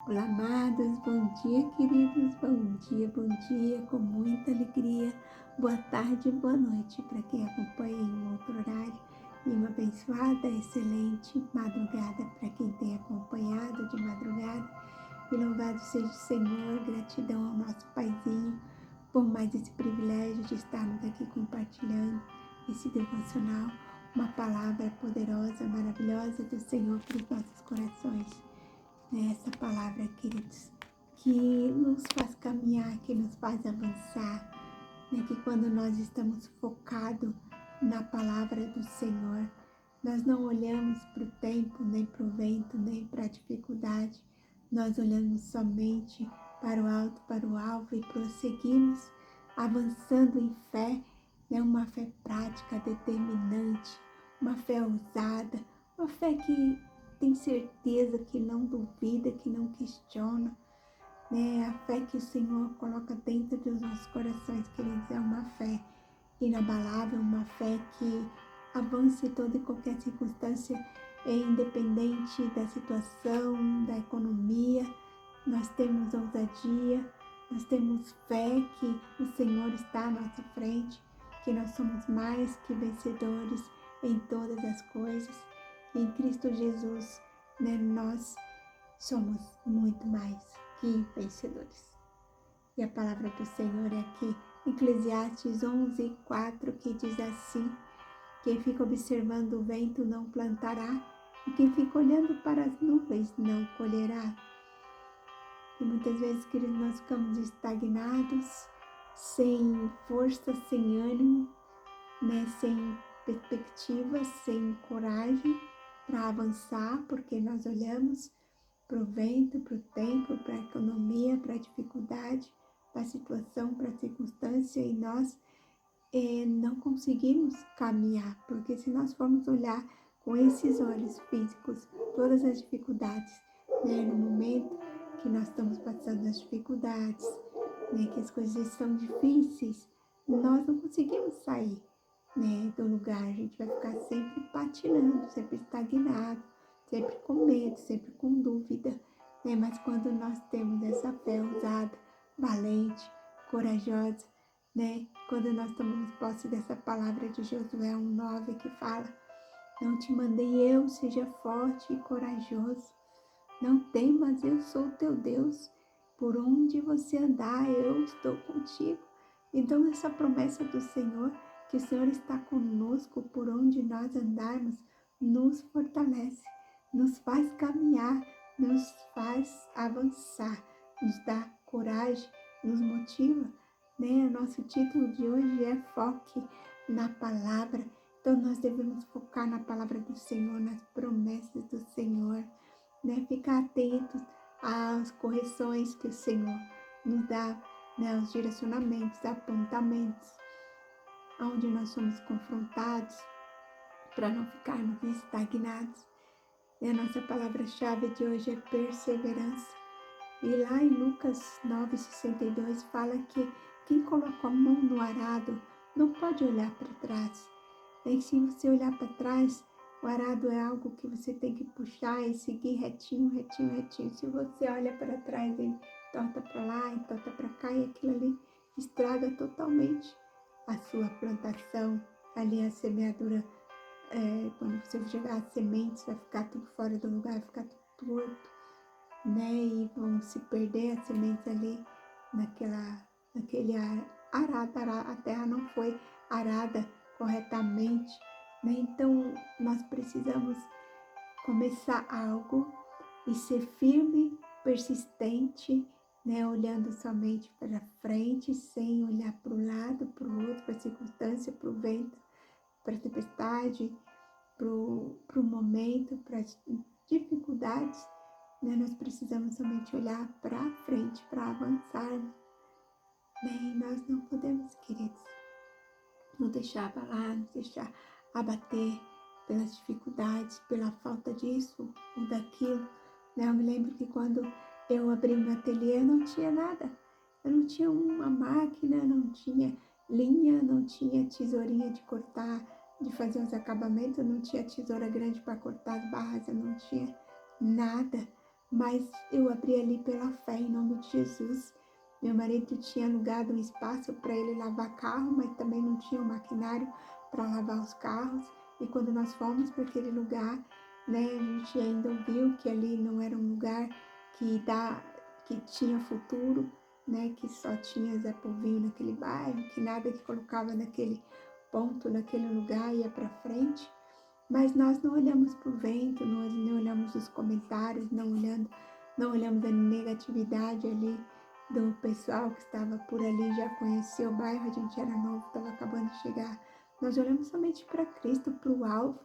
Olá, amados, bom dia, queridos, bom dia, com muita alegria, boa tarde, boa noite para quem acompanha em um outro horário e uma abençoada, excelente madrugada para quem tem acompanhado de madrugada. E louvado seja o Senhor, gratidão ao nosso Paizinho por mais esse privilégio de estarmos aqui compartilhando esse devocional, uma palavra poderosa, maravilhosa do Senhor para os nossos corações. Essa palavra, queridos, que nos faz caminhar, que nos faz avançar, que quando nós estamos focados na palavra do Senhor, nós não olhamos para o tempo, nem para o vento, nem para a dificuldade, nós olhamos somente para o alto, para o alvo e prosseguimos avançando em fé, uma fé prática, determinante, uma fé ousada, uma fé que tem certeza, que não duvida, que não questiona, A fé que o Senhor coloca dentro dos nossos corações, queridos, é uma fé inabalável, uma fé que avança em toda e qualquer circunstância, independente da situação, da economia. Nós temos ousadia, nós temos fé que o Senhor está à nossa frente, que nós somos mais que vencedores em todas as coisas. Em Cristo Jesus, nós somos muito mais que vencedores. E a palavra do Senhor é aqui, Eclesiastes 11:4, que diz assim: quem fica observando o vento não plantará, e quem fica olhando para as nuvens não colherá. E muitas vezes, queridos, nós ficamos estagnados, sem força, sem ânimo, sem perspectiva, sem coragem para avançar, porque nós olhamos para o vento, para o tempo, para a economia, para a dificuldade, para a situação, para a circunstância, e nós não conseguimos caminhar, porque se nós formos olhar com esses olhos físicos todas as dificuldades, no momento que nós estamos passando as dificuldades, que as coisas estão difíceis, nós não conseguimos sair do lugar, a gente vai ficar sempre patinando, sempre estagnado, sempre com medo, sempre com dúvida, mas quando nós temos essa fé ousada, valente, corajosa, quando nós tomamos posse dessa palavra de Josué 1:9 que fala: não te mandei eu, seja forte e corajoso, não temas, eu sou teu Deus, por onde você andar eu estou contigo. Então essa promessa do Senhor, que o Senhor está conosco por onde nós andarmos, nos fortalece, nos faz caminhar, nos faz avançar, nos dá coragem, nos motiva. O nosso título de hoje é Foque na Palavra. Então nós devemos focar na palavra do Senhor, nas promessas do Senhor, ficar atentos às correções que o Senhor nos dá, os direcionamentos, apontamentos, onde nós somos confrontados, para não ficarmos estagnados. E a nossa palavra-chave de hoje é perseverança. E lá em Lucas 9:62 fala que quem colocou a mão no arado não pode olhar para trás. E se você olhar para trás, o arado é algo que você tem que puxar e seguir retinho, retinho, retinho. Se você olha para trás, ele torta para lá e torta para cá, e aquilo ali estraga totalmente a sua plantação. Ali a semeadura, quando você jogar as sementes, vai ficar tudo fora do lugar, vai ficar tudo torto, e vão se perder as sementes ali naquele arado. A terra não foi arada corretamente, Então nós precisamos começar algo e ser firme, persistente, olhando somente para frente, sem olhar para o lado, para o outro, para a circunstância, para o vento, para a tempestade, para o momento, para as dificuldades. Nós precisamos somente olhar para frente, para avançarmos. E nós não podemos, queridos, não deixar abalar, não deixar abater pelas dificuldades, pela falta disso ou daquilo. Eu me lembro que quando eu abri meu ateliê, eu não tinha nada. Eu não tinha uma máquina, não tinha linha, não tinha tesourinha de cortar, de fazer os acabamentos, eu não tinha tesoura grande para cortar as barras, eu não tinha nada. mas eu abri ali pela fé, em nome de Jesus. Meu marido tinha alugado um espaço para ele lavar carro, mas também não tinha um maquinário para lavar os carros. E quando nós fomos para aquele lugar, né, a gente ainda viu que ali não era um lugar que tinha futuro, né, que só tinha Zé Povinho naquele bairro, que nada que colocava naquele ponto, naquele lugar ia para frente. Mas nós não olhamos para o vento, nós não olhamos os comentários, não olhamos a negatividade ali do pessoal que estava por ali, já conhecia o bairro, a gente era novo, estava acabando de chegar. Nós olhamos somente para Cristo, para o alvo,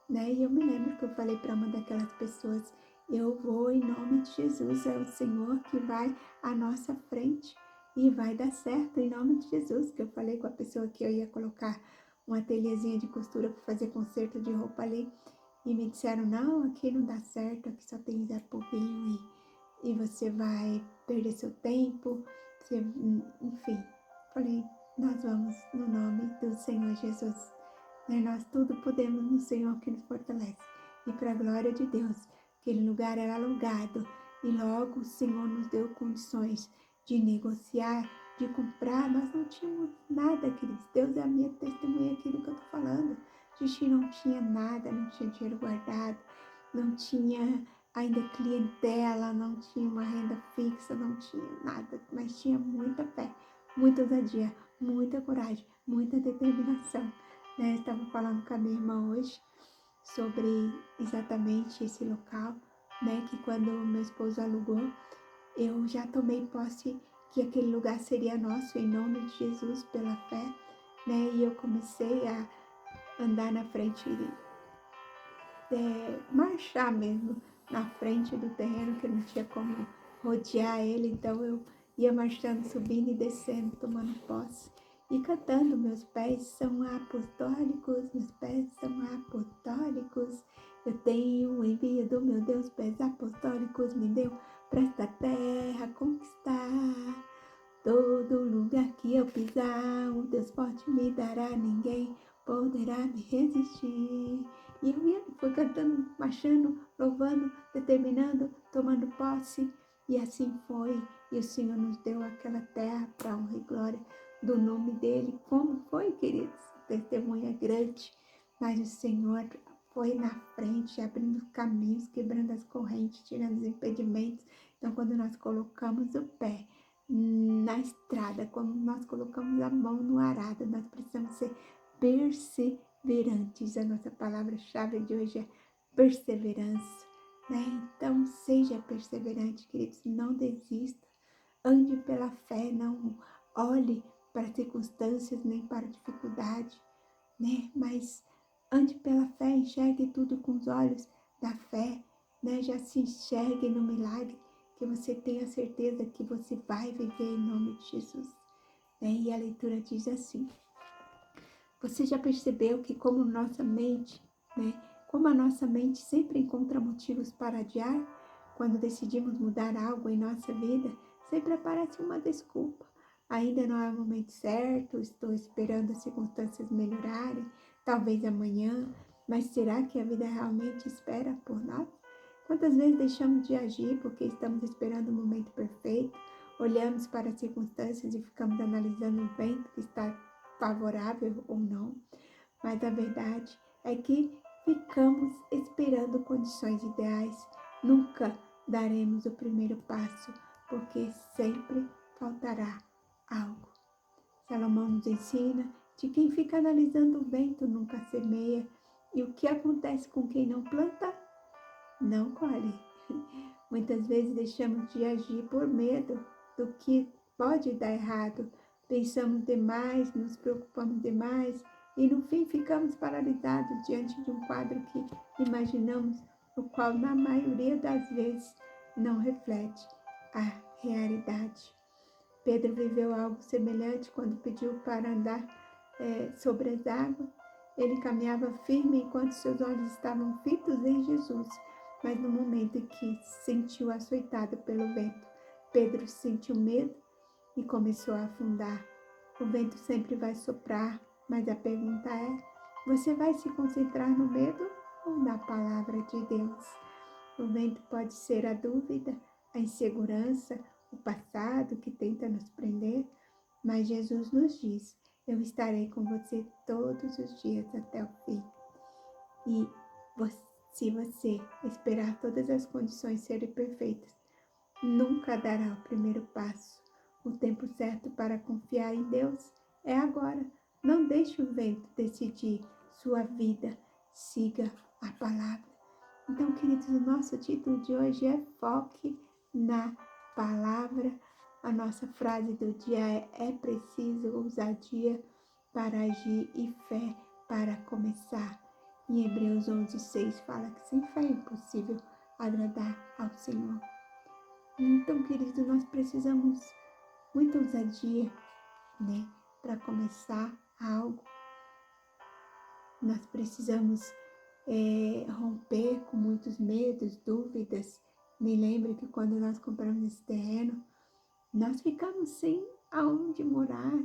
né? E eu me lembro que eu falei para uma daquelas pessoas, eu vou em nome de Jesus, é o Senhor que vai à nossa frente e vai dar certo em nome de Jesus, que eu falei com a pessoa que eu ia colocar um ateliêzinho de costura para fazer conserto de roupa ali. E me disseram, não, aqui não dá certo, aqui só tem Zé Povinho e você vai perder seu tempo, você, enfim. Falei, nós vamos no nome do Senhor Jesus. Né? Nós tudo podemos no Senhor que nos fortalece. E para a glória de Deus, aquele lugar era alugado e logo o Senhor nos deu condições de negociar, de comprar. Nós não tínhamos nada, queridos. Deus é a minha testemunha aquilo que eu estou falando. A gente não tinha nada, não tinha dinheiro guardado, não tinha ainda clientela, não tinha uma renda fixa, não tinha nada, mas tinha muita fé, muita ousadia, muita coragem, muita determinação. Né? Eu estava falando com a minha irmã hoje sobre exatamente esse local, né? Que quando meu esposo alugou, eu já tomei posse que aquele lugar seria nosso em nome de Jesus pela fé, né? E eu comecei a andar na frente, marchar mesmo na frente do terreno, que não tinha como rodear ele, então eu ia marchando, subindo e descendo, tomando posse e cantando, meus pés são apostólicos, meus pés são apostólicos, eu tenho o envio do meu Deus, pés apostólicos me deu para esta terra conquistar. Todo lugar que eu pisar, o Deus forte me dará, ninguém poderá me resistir. E eu fui cantando, marchando, louvando, determinando, tomando posse. E assim foi. E o Senhor nos deu aquela terra para honra e glória do nome dEle. Como foi, queridos? Testemunha grande. Mas o Senhor foi na frente, abrindo caminhos, quebrando as correntes, tirando os impedimentos. Então, quando nós colocamos o pé na estrada, quando nós colocamos a mão no arado, nós precisamos ser perseverantes. A nossa palavra-chave de hoje é perseverança, né? Então, seja perseverante, queridos, não desista, ande pela fé, não olhe para circunstâncias nem para dificuldade, né? Mas ande pela fé, enxergue tudo com os olhos da fé, né? Já se enxergue no milagre, que você tenha certeza que você vai viver em nome de Jesus. Né? E a leitura diz assim, você já percebeu que como nossa mente, né? Como a nossa mente sempre encontra motivos para adiar, quando decidimos mudar algo em nossa vida, sempre aparece uma desculpa. Ainda não é o momento certo, estou esperando as circunstâncias melhorarem, talvez amanhã, mas será que a vida realmente espera por nós? Quantas vezes deixamos de agir porque estamos esperando o momento perfeito, olhamos para as circunstâncias e ficamos analisando o vento que está favorável ou não, mas a verdade é que ficamos esperando condições ideais, nunca daremos o primeiro passo, porque sempre faltará algo. Salomão nos ensina de quem fica analisando o vento nunca semeia, e o que acontece com quem não planta, não colhe. Muitas vezes deixamos de agir por medo do que pode dar errado. Pensamos demais, nos preocupamos demais e no fim ficamos paralisados diante de um quadro que imaginamos, o qual na maioria das vezes não reflete a realidade. Pedro viveu algo semelhante quando pediu para andar sobre as águas. Ele caminhava firme enquanto seus olhos estavam fitos em Jesus. Mas no momento em que se sentiu açoitado pelo vento, Pedro sentiu medo e começou a afundar. O vento sempre vai soprar, mas a pergunta é, você vai se concentrar no medo ou na palavra de Deus? O vento pode ser a dúvida, a insegurança, o passado que tenta nos prender, mas Jesus nos diz: eu estarei com você todos os dias até o fim. E se você esperar todas as condições serem perfeitas, nunca dará o primeiro passo. O tempo certo para confiar em Deus é agora. Não deixe o vento decidir sua vida. Siga a palavra. Então, queridos, o nosso título de hoje é Foque na Palavra. A nossa frase do dia é preciso ousadia para agir e fé para começar. Em Hebreus 11:6 fala que sem fé é impossível agradar ao Senhor. Então, queridos, nós precisamos muita ousadia, né, para começar algo. Nós precisamos romper com muitos medos, dúvidas. Me lembro que quando nós compramos esse terreno, nós ficamos sem aonde morar,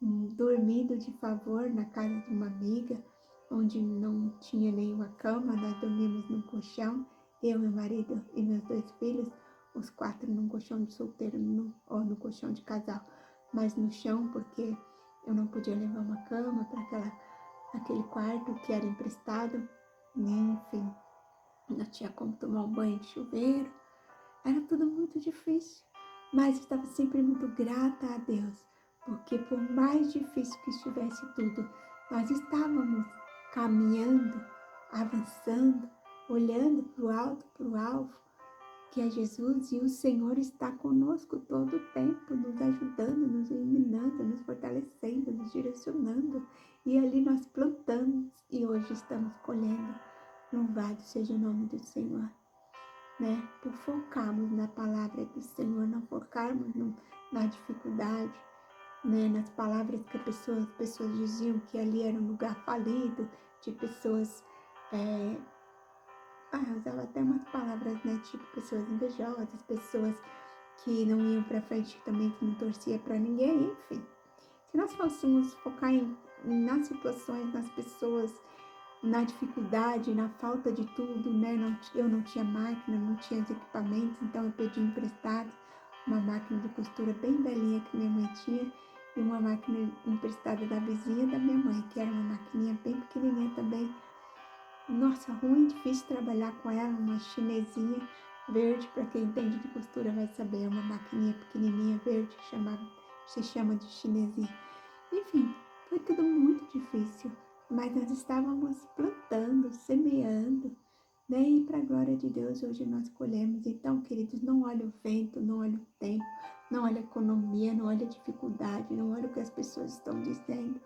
dormindo de favor na casa de uma amiga, onde não tinha nenhuma cama, nós dormimos num colchão, eu, meu marido e meus 2 filhos, os 4 num colchão de solteiro ou no colchão de casal, mas no chão, porque eu não podia levar uma cama para aquele quarto que era emprestado, né? Enfim, não tinha como tomar um banho de chuveiro, era tudo muito difícil, mas estava sempre muito grata a Deus, porque por mais difícil que estivesse tudo, nós estávamos caminhando, avançando, olhando para o alto, para o alvo, que é Jesus, e o Senhor está conosco todo o tempo, nos ajudando, nos iluminando, nos fortalecendo, nos direcionando. E ali nós plantamos e hoje estamos colhendo. Louvado seja o nome do Senhor. Né? Por focarmos na palavra do Senhor, não focarmos na dificuldade, né? Nas palavras que as pessoas diziam que ali era um lugar falido, de pessoas... usava até umas palavras, né? Tipo, pessoas invejosas, pessoas que não iam pra frente também, que não torcia pra ninguém, enfim. Se nós fôssemos focar nas situações, nas pessoas, na dificuldade, na falta de tudo, né? Eu não tinha máquina, não tinha os equipamentos, então eu pedi emprestado uma máquina de costura bem velhinha que minha mãe tinha e uma máquina emprestada da vizinha da minha mãe, que era uma maquininha bem pequenininha também. Nossa, ruim, difícil trabalhar com ela, uma chinesinha verde, para quem entende de costura vai saber, é uma maquininha pequenininha verde, se chama de chinesinha. Enfim, foi tudo muito difícil, mas nós estávamos plantando, semeando, né? E para a glória de Deus, hoje nós colhemos. Então, queridos, não olhe o vento, não olhe o tempo, não olhe a economia, não olhe a dificuldade, não olhe o que as pessoas estão dizendo.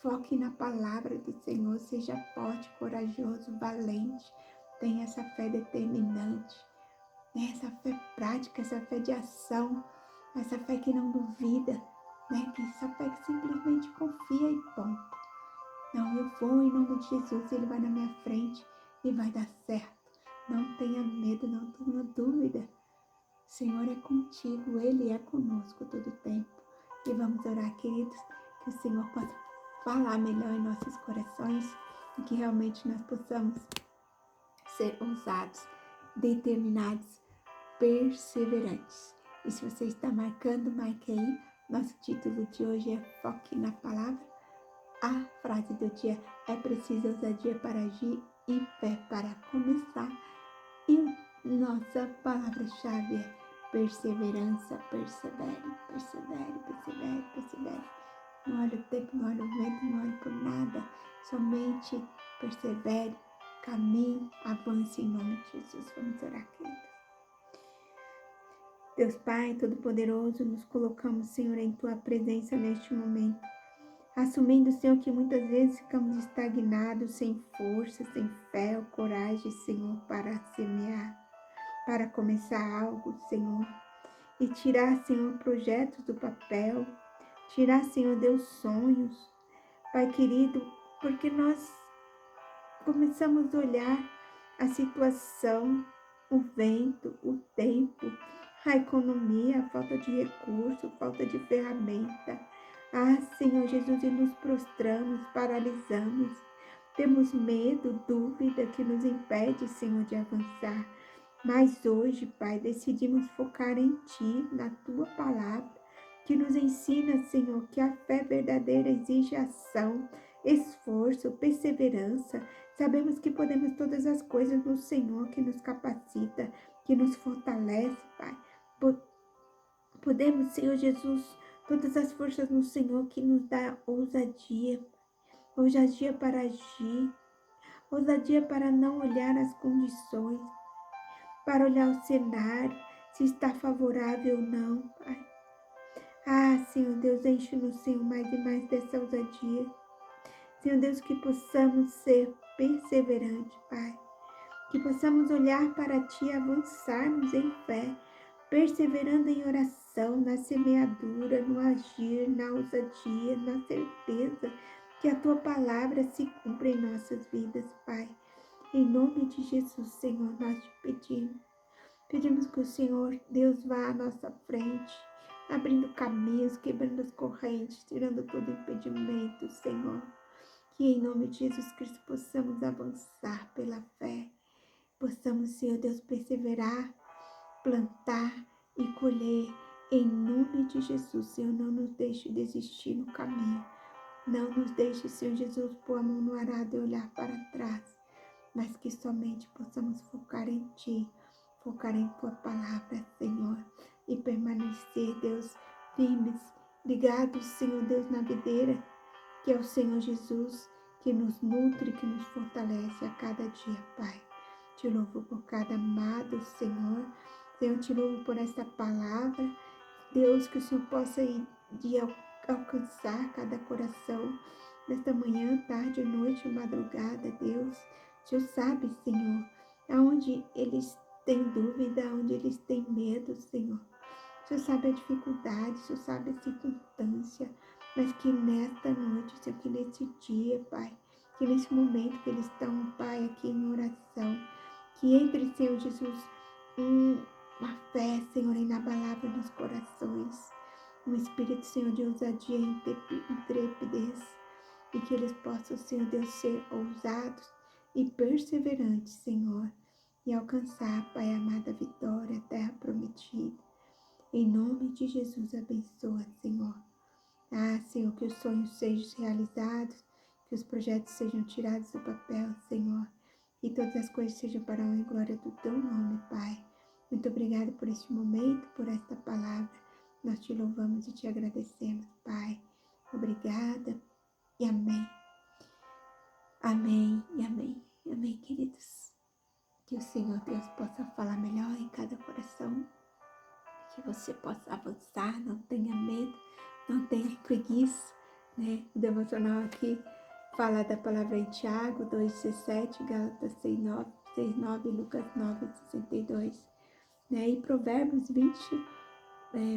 Foque na palavra do Senhor, seja forte, corajoso, valente, tenha essa fé determinante, né? Essa fé prática, essa fé de ação, essa fé que não duvida, né? Essa fé que simplesmente confia e ponto. Não, eu vou em nome de Jesus, Ele vai na minha frente e vai dar certo. Não tenha medo, não tenha dúvida. O Senhor é contigo, Ele é conosco todo o tempo. E vamos orar, queridos, que o Senhor possa falar melhor em nossos corações e que realmente nós possamos ser ousados, determinados, perseverantes. E se você está marcando, marque aí. Nosso título de hoje é Foque na Palavra. A frase do dia é preciso ousadia para agir e fé para começar. E nossa palavra-chave é perseverança, persevere, persevere, persevere, persevere. Não olhe o tempo, não olhe o vento, não olhe por nada. Somente persevere, caminhe, avance em nome de Jesus. Vamos orar, queridos. Deus Pai Todo-Poderoso, nos colocamos, Senhor, em Tua presença neste momento. Assumindo, Senhor, que muitas vezes ficamos estagnados, sem força, sem fé ou coragem, Senhor, para semear, para começar algo, Senhor. E tirar, Senhor, projetos do papel, tirar, Senhor Deus, sonhos, Pai querido, porque nós começamos a olhar a situação, o vento, o tempo, a economia, a falta de recurso, falta de ferramenta. Ah, Senhor Jesus, e nos prostramos, paralisamos. temos medo, dúvida que nos impede, Senhor, de avançar. Mas hoje, Pai, decidimos focar em Ti, na Tua palavra, que nos ensina, Senhor, que a fé verdadeira exige ação, esforço, perseverança. Sabemos que podemos todas as coisas no Senhor que nos capacita, que nos fortalece, Pai. Podemos, Senhor Jesus, todas as forças no Senhor que nos dá ousadia para agir, ousadia para não olhar as condições, para olhar o cenário, se está favorável ou não, Pai. Ah, Senhor Deus, enche-nos, Senhor, mais e mais dessa ousadia. Senhor Deus, que possamos ser perseverantes, Pai. Que possamos olhar para Ti e avançarmos em fé, perseverando em oração, na semeadura, no agir, na ousadia, na certeza que a Tua palavra se cumpre em nossas vidas, Pai. Em nome de Jesus, Senhor, nós te pedimos. Pedimos que o Senhor, Deus, vá à nossa frente, abrindo caminhos, quebrando as correntes, tirando todo impedimento, Senhor. Que em nome de Jesus Cristo possamos avançar pela fé. Possamos, Senhor Deus, perseverar, plantar e colher. Em nome de Jesus, Senhor, não nos deixe desistir no caminho. Não nos deixe, Senhor Jesus, pôr a mão no arado e olhar para trás. Mas que somente possamos focar em Ti, focar em Tua palavra, Senhor. E permanecer, Deus, firmes, ligados, Senhor Deus, na videira, que é o Senhor Jesus, que nos nutre, que nos fortalece a cada dia, Pai. Te louvo por cada amado, Senhor. Senhor, te louvo por esta palavra. Deus, que o Senhor possa ir de alcançar cada coração nesta manhã, tarde, noite, madrugada, Deus. O Senhor sabe, Senhor, aonde eles têm dúvida, aonde eles têm medo, Senhor. O Senhor sabe a dificuldade, o Senhor sabe a circunstância, mas que nesta noite, Senhor, que nesse dia, Pai, que nesse momento que eles estão, Pai, aqui em oração, que entre, Senhor Jesus, uma fé, Senhor, inabalável nos corações, um espírito, Senhor, de ousadia e intrepidez, e que eles possam, Senhor Deus, ser ousados e perseverantes, Senhor, e alcançar, Pai amado, a vitória, a terra prometida. Em nome de Jesus, abençoa, Senhor. Ah, Senhor, que os sonhos sejam realizados, que os projetos sejam tirados do papel, Senhor, e todas as coisas sejam para a honra e glória do Teu nome, Pai. Muito obrigada por este momento, por esta palavra. Nós te louvamos e te agradecemos, Pai. Obrigada e amém. Amém e amém. Amém, queridos. Que o Senhor Deus possa falar melhor em cada coração. Que você possa avançar, não tenha medo, não tenha preguiça, né? O devocional aqui fala da palavra em Tiago 2,17, Gálatas 6,9, Lucas 9,62, né? E Provérbios 20,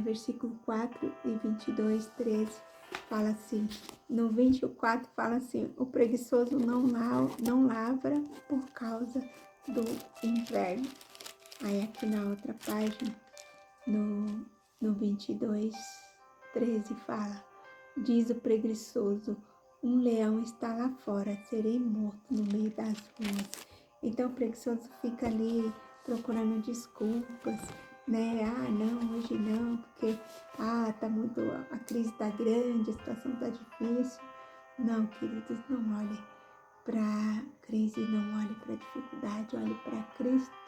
versículo 4 e 22, 13, fala assim, no 24 fala assim, o preguiçoso não lavra por causa do inverno. Aí aqui na outra página, no 22, 13 fala, diz o preguiçoso, um leão está lá fora, serei morto no meio das ruas. Então o preguiçoso fica ali procurando desculpas, né? Ah, não, hoje não, porque a crise tá grande, a situação tá difícil. Não, queridos, não olhe para a crise, não olhe para a dificuldade, olhe para Cristo.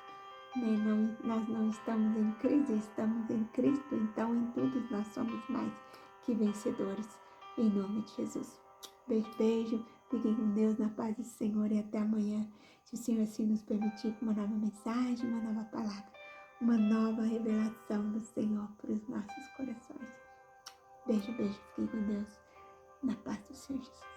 Nós não estamos em crise, estamos em Cristo, então em tudo nós somos mais que vencedores, em nome de Jesus. Beijo, beijo, fiquem com Deus, na paz do Senhor e até amanhã, se o Senhor assim nos permitir, uma nova mensagem, uma nova palavra, uma nova revelação do Senhor para os nossos corações. Beijo, beijo, fiquem com Deus, na paz do Senhor Jesus.